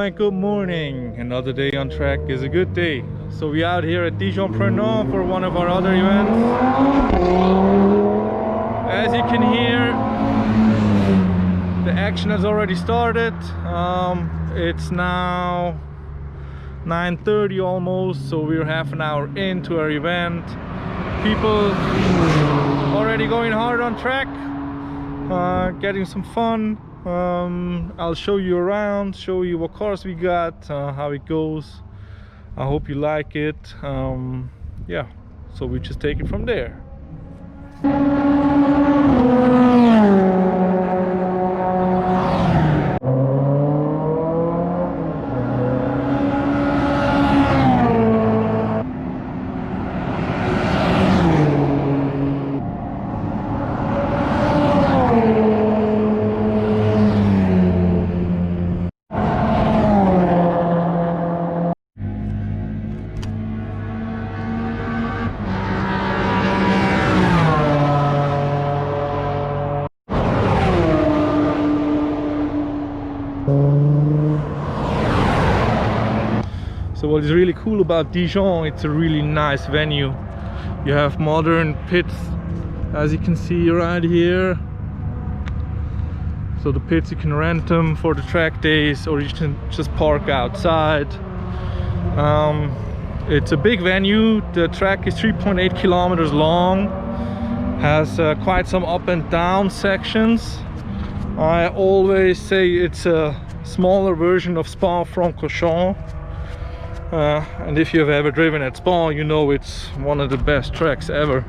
and good morning. Another day on track is a good day. So we're out here at Dijon Prenois for one of our other events. As you can hear, the action has already started. It's now 9:30 almost, so we're half an hour into our event. People already going hard on track, getting some fun. I'll show you around, show you what cars we got, how it goes. I hope you like it. Yeah, so we just take it from there. So what is really cool about Dijon, it's a really nice venue. You have modern pits, as you can see right here. So the pits, you can rent them for the track days, or you can just park outside. It's a big venue. The track is 3.8 kilometers long, has quite some up and down sections. I always say it's a smaller version of Spa-Francorchamps. And if you have ever driven at Spa, you know it's one of the best tracks ever.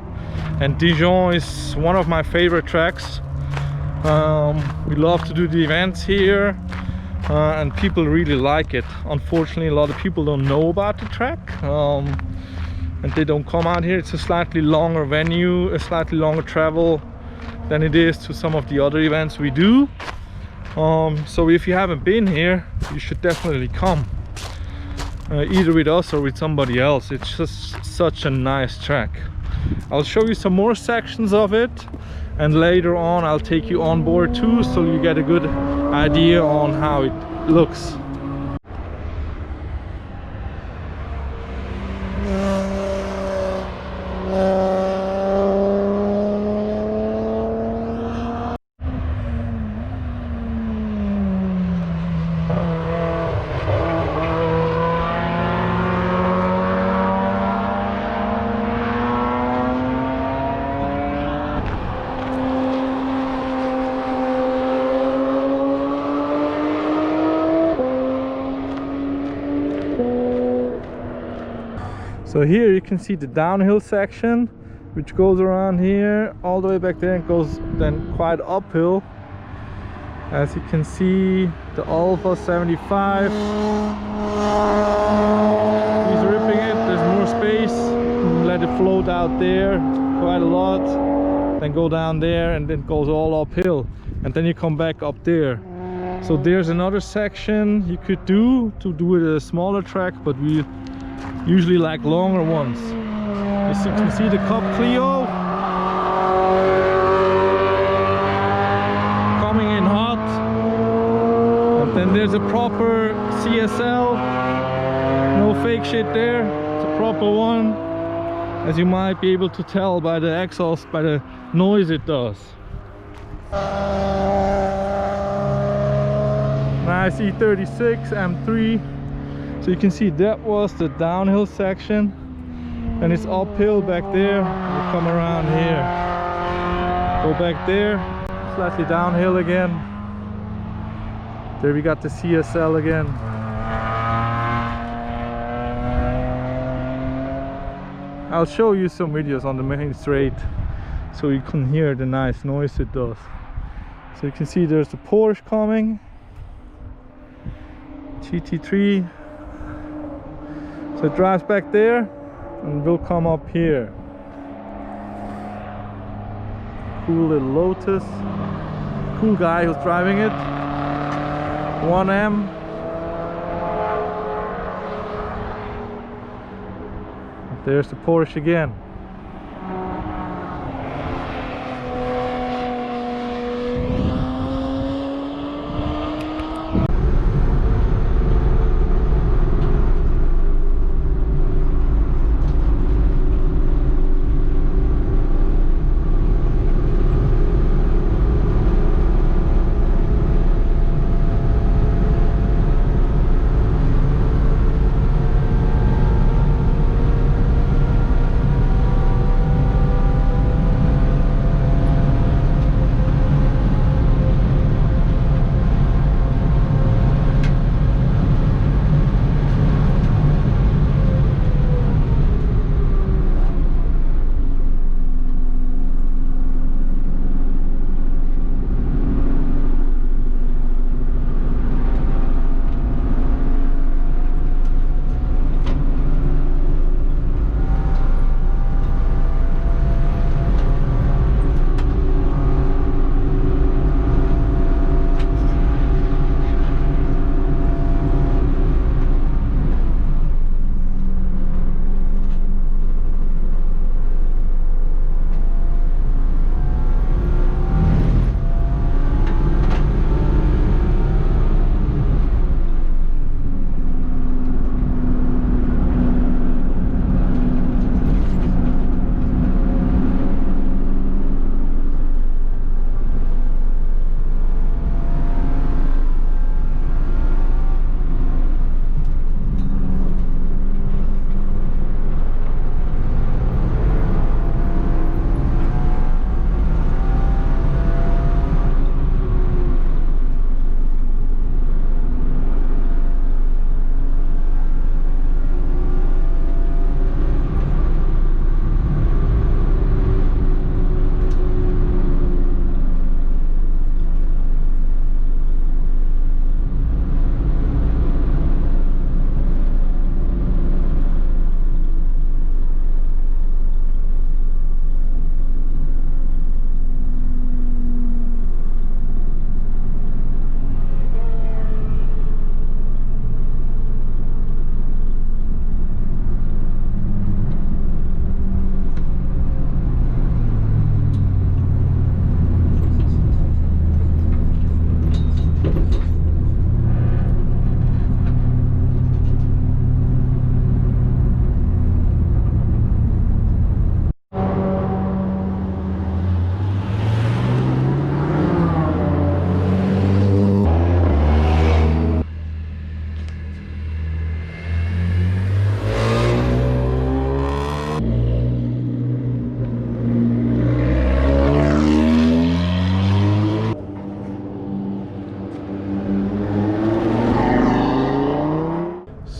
And Dijon is one of my favorite tracks. We love to do the events here, and people really like it. Unfortunately, a lot of people don't know about the track, and they don't come out here. It's a slightly longer venue, a slightly longer travel than it is to some of the other events we do. So if you haven't been here, you should definitely come. Either with us or with somebody else. It's just such a nice track. I'll show you some more sections of it, and later on I'll take you on board too, so you get a good idea on how it looks. So here you can see the downhill section, which goes around here all the way back there and goes then quite uphill. As you can see, the Alpha 75, he's ripping it. There's more space. You can let it float out there quite a lot, then go down there, and then goes all uphill, and then you come back up there. So there's another section you could do to do it a smaller track, but we usually like longer ones. As you can see, the Cup Clio coming in hot, and then there's a proper CSL, no fake shit there. It's a proper one, as you might be able to tell by the exhaust, by the noise it does. Nice E36 M3. So you can see that was the downhill section, and it's uphill back there. We come around here, go back there, slightly downhill again. There we got the CSL again. I'll show you some videos on the main straight so you can hear the nice noise it does. So you can see there's the Porsche coming, GT3. So it drives back there and will come up here. Cool little Lotus. Cool guy who's driving it. 1M. There's the Porsche again.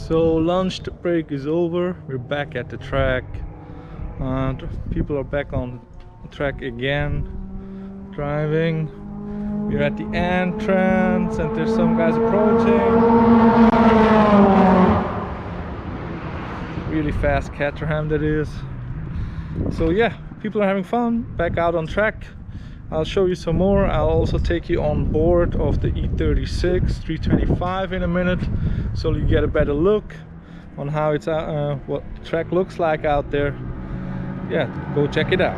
So lunch break is over. We're back at the track. People are back on the track again, driving. We're at the entrance and there's some guys approaching. Really fast Caterham that is. So yeah, people are having fun, back out on track. I'll show you some more. I'll also take you on board of the E36 325 in a minute, so you get a better look on how it's what the track looks like out there. Yeah, go check it out.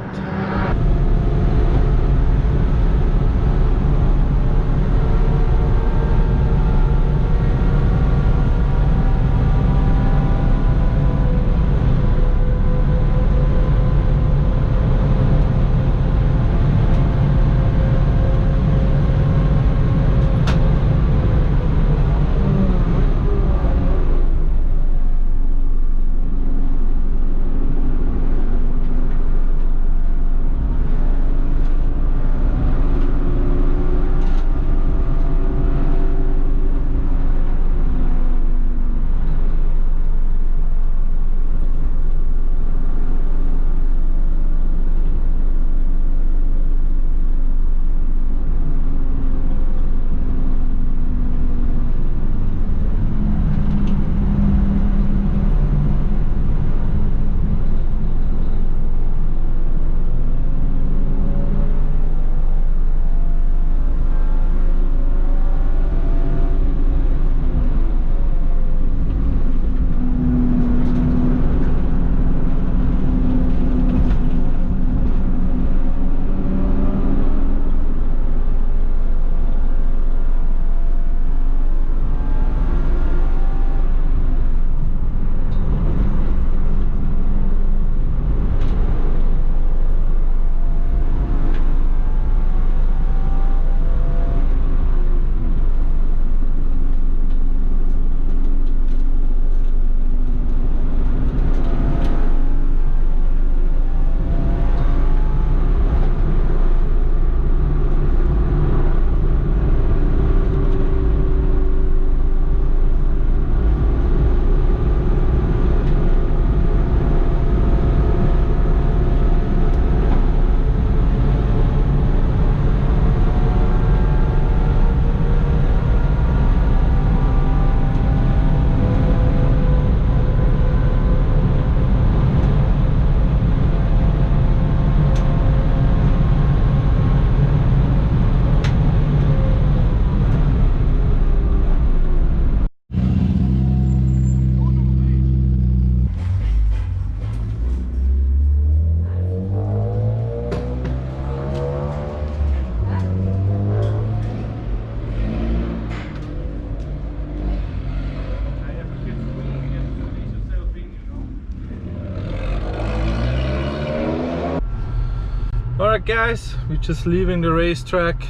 Alright guys, we're just leaving the racetrack.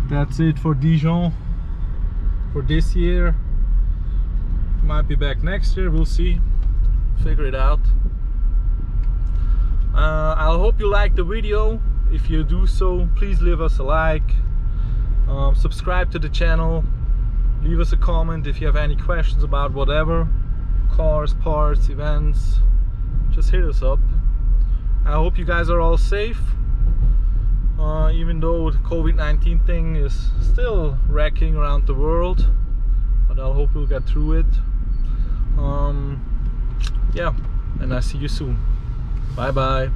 That's it for Dijon for this year. Might be back next year, we'll see. Figure it out. I hope you liked the video. If you do so, please leave us a like. Subscribe to the channel. Leave us a comment if you have any questions about whatever. Cars, parts, events. Just hit us up. I hope you guys are all safe, even though the COVID-19 thing is still wrecking around the world, but I hope we'll get through it. Yeah, and I see you soon. Bye bye.